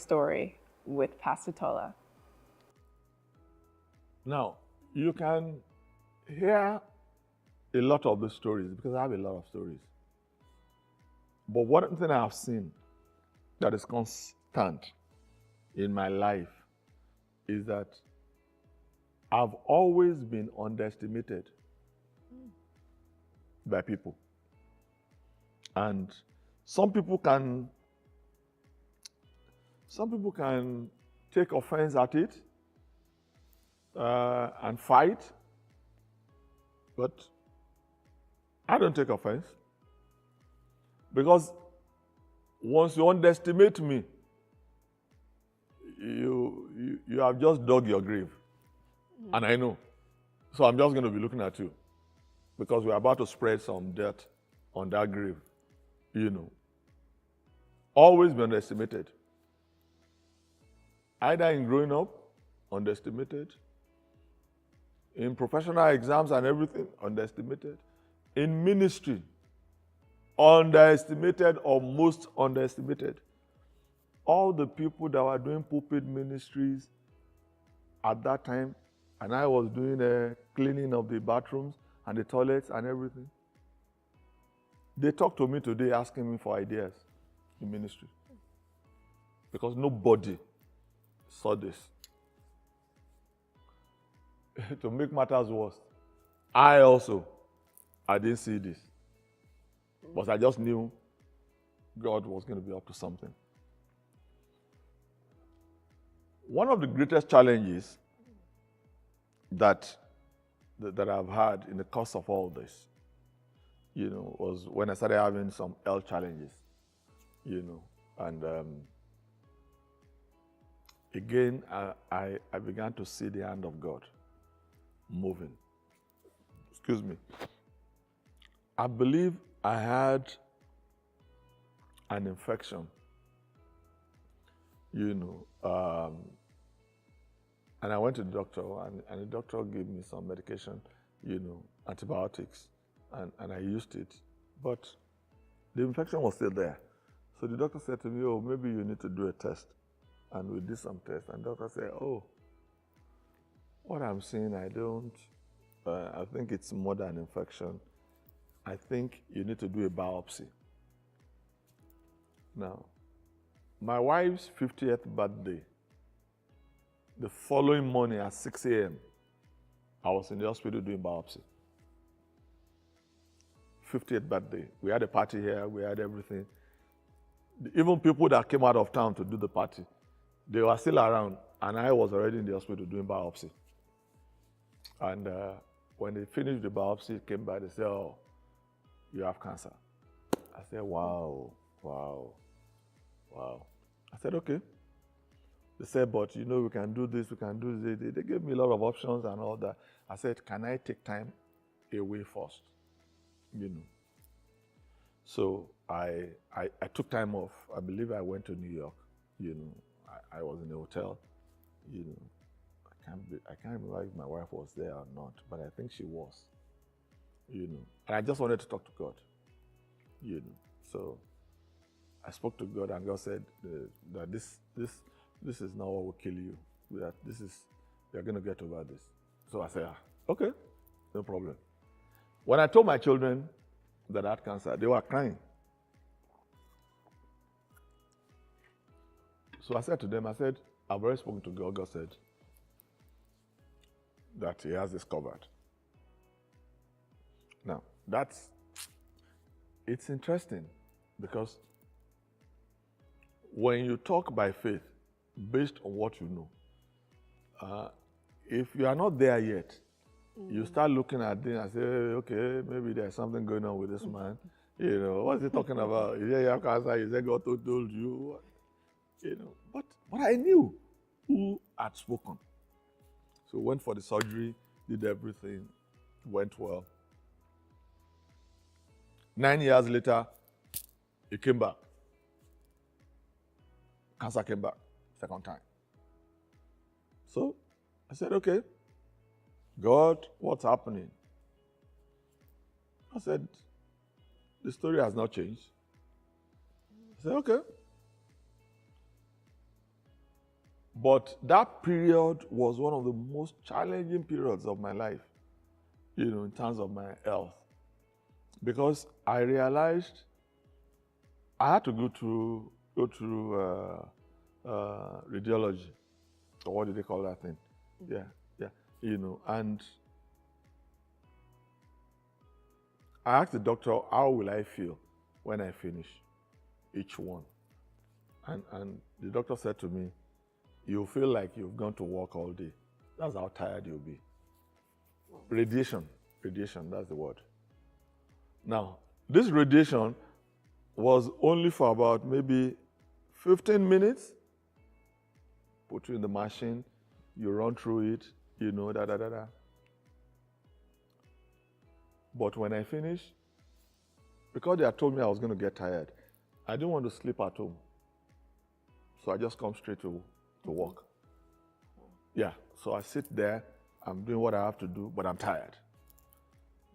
story with Pastor Tola. Now, you can hear a lot of the stories because I have a lot of stories. But one thing I have seen that is constant in my life is that I've always been underestimated by people. And some people can take offense at it and fight, but I don't take offense. Because once you underestimate me, you have just dug your grave. And I know. So I'm just going to be looking at you. Because we're about to spread some dirt on that grave. Always be underestimated. Either in growing up, underestimated. In professional exams and everything, underestimated. In ministry, underestimated or most underestimated. All the people that were doing pulpit ministries at that time, and I was doing a cleaning of the bathrooms and the toilets and everything. They talk to me today asking me for ideas in ministry. Because nobody saw this. To make matters worse, I didn't see this. But I just knew God was going to be up to something. One of the greatest challenges that I've had in the course of all this, was when I started having some health challenges, and again, I began to see the hand of God moving. Excuse me. I believe I had an infection, and I went to the doctor, and the doctor gave me some medication, antibiotics, and I used it. But the infection was still there. So the doctor said to me, oh, maybe you need to do a test. And we did some tests, and the doctor said, oh, what I'm seeing, I think it's more than infection. I think you need to do a biopsy. Now, my wife's 50th birthday, the following morning at 6 a.m., I was in the hospital doing biopsy. 50th birthday. We had a party here, we had everything. Even people that came out of town to do the party, they were still around, and I was already in the hospital doing biopsy. And when they finished the biopsy, came back, they said, oh, you have cancer. I said, wow. I said, okay. They said, but we can do this, we can do this. They gave me a lot of options and all that. I said, can I take time away first? So I took time off. I believe I went to New York. I was in a hotel. I can't remember if my wife was there or not, but I think she was. And I just wanted to talk to God. So I spoke to God, and God said that this is not what will kill you. That you're going to get over this. So I said, okay, no problem. When I told my children that I had cancer, they were crying. So I said to them, I've already spoken to God. God said that He has this covered. Now, it's interesting because when you talk by faith, based on what you know, if you are not there yet, you start looking at things and say, okay, maybe there's something going on with this man. What's he talking about? You say you have cancer, you say God told you. But I knew who had spoken. So went for the surgery, did everything, went well. 9 years later, it came back. Cancer came back, second time. So I said, okay, God, what's happening? I said, the story has not changed. I said, okay. But that period was one of the most challenging periods of my life, in terms of my health. Because I realized I had to go through radiology, or what do they call that thing? Yeah, and I asked the doctor, how will I feel when I finish each one? And the doctor said to me, you'll feel like you've gone to work all day. That's how tired you'll be. Radiation, that's the word. Now, this radiation was only for about maybe 15 minutes. Put you in the machine, you run through it, But when I finished, because they had told me I was going to get tired, I didn't want to sleep at home. So I just come straight to work. Yeah, so I sit there, I'm doing what I have to do, but I'm tired.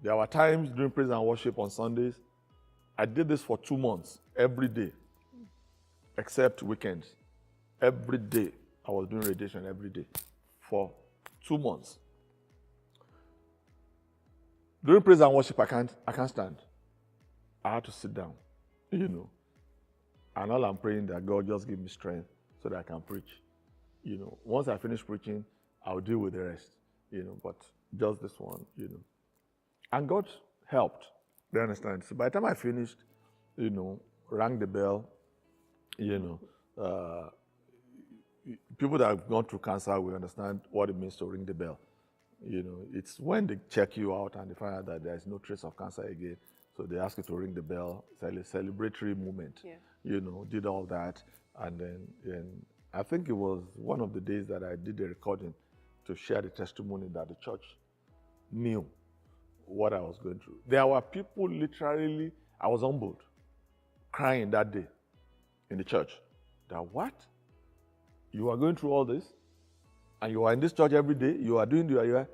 There were times during praise and worship on Sundays, I did this for 2 months, every day, except weekends. Every day, I was doing radiation every day for 2 months. During praise and worship, I can't stand. I had to sit down, And all I'm praying that God just give me strength so that I can preach. Once I finish preaching, I'll deal with the rest, but just this one, And God helped. Do you understand? So by the time I finished, rang the bell, people that have gone through cancer will understand what it means to ring the bell. It's when they check you out and they find out that there's no trace of cancer again. So they ask you to ring the bell. It's a celebratory moment. Yeah. Did all that. And then I think it was one of the days that I did the recording to share the testimony that the church knew what I was going through. There were people literally, I was humbled, crying that day in the church. That what? You are going through all this? And you are in this church every day? You are doing the...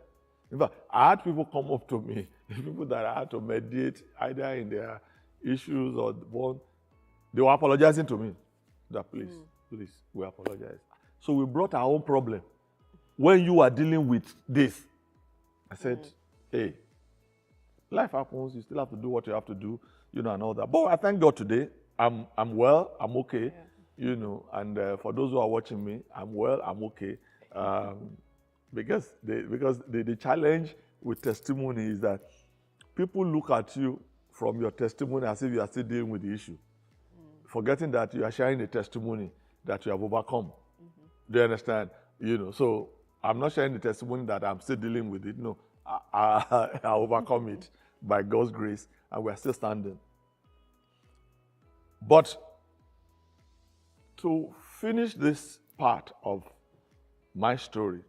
In fact, I had people come up to me, people that I had to mediate either in their issues or one. They were apologizing to me. That please, we apologize. So we brought our own problem. When you are dealing with this, I said, hey, life happens, you still have to do what you have to do, and all that. But I thank God today, I'm well, I'm okay, and for those who are watching me, I'm well, I'm okay. Because the challenge with testimony is that people look at you from your testimony as if you are still dealing with the issue, forgetting that you are sharing a testimony that you have overcome. Do you understand? So I'm not sharing the testimony that I'm still dealing with it. No, I overcome it by God's grace, and we're still standing. But to finish this part of my story,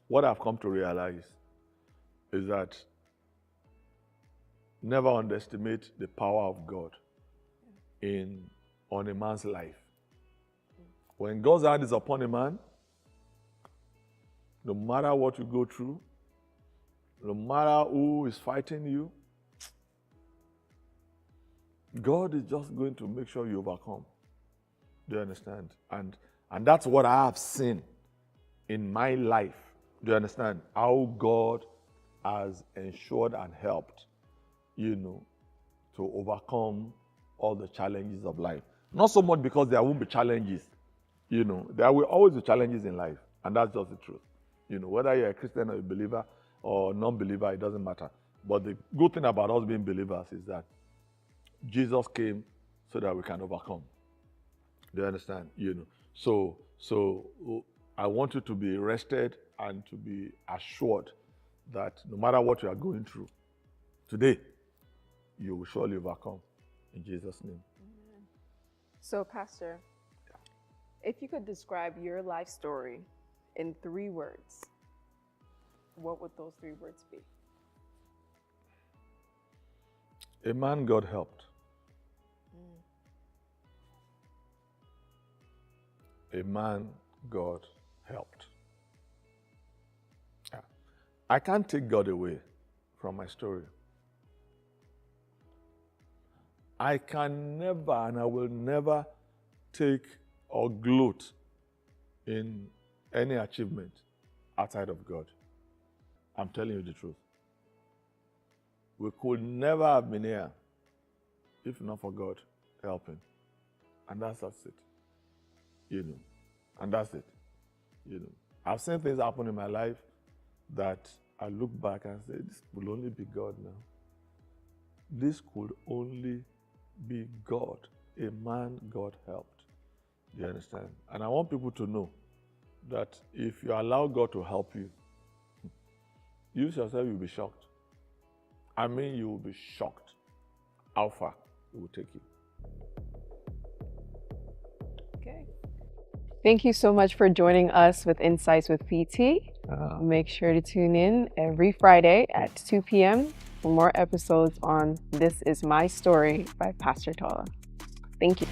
what I've come to realize is that never underestimate the power of God on a man's life. When God's hand is upon a man, no matter what you go through, no matter who is fighting you, God is just going to make sure you overcome. Do you understand? And that's what I have seen in my life. Do you understand? How God has ensured and helped, to overcome all the challenges of life. Not so much because there won't be challenges. There will always be challenges in life. And that's just the truth. Whether you're a Christian or a believer or non-believer, it doesn't matter. But the good thing about us being believers is that Jesus came so that we can overcome. Do you understand? So I want you to be rested and to be assured that no matter what you are going through, today, you will surely overcome. In Jesus' name. Amen. So, Pastor, if you could describe your life story in 3 words, what would those 3 words be? A man God helped. A man God helped. Yeah. I can't take God away from my story. I can never and I will never take or gloat in any achievement outside of God. I'm telling you the truth. We could never have been here if not for God helping. And that's it. And that's it. I've seen things happen in my life that I look back and say, this could only be God now. This could only be God, a man God helped. Do you understand? And I want people to know that if you allow God to help you, you yourself will be shocked. I mean, you will be shocked how far it will take you. Okay. Thank you so much for joining us with Insights with PT. Make sure to tune in every Friday at 2 p.m. for more episodes on This Is My Story by Pastor Tola. Thank you.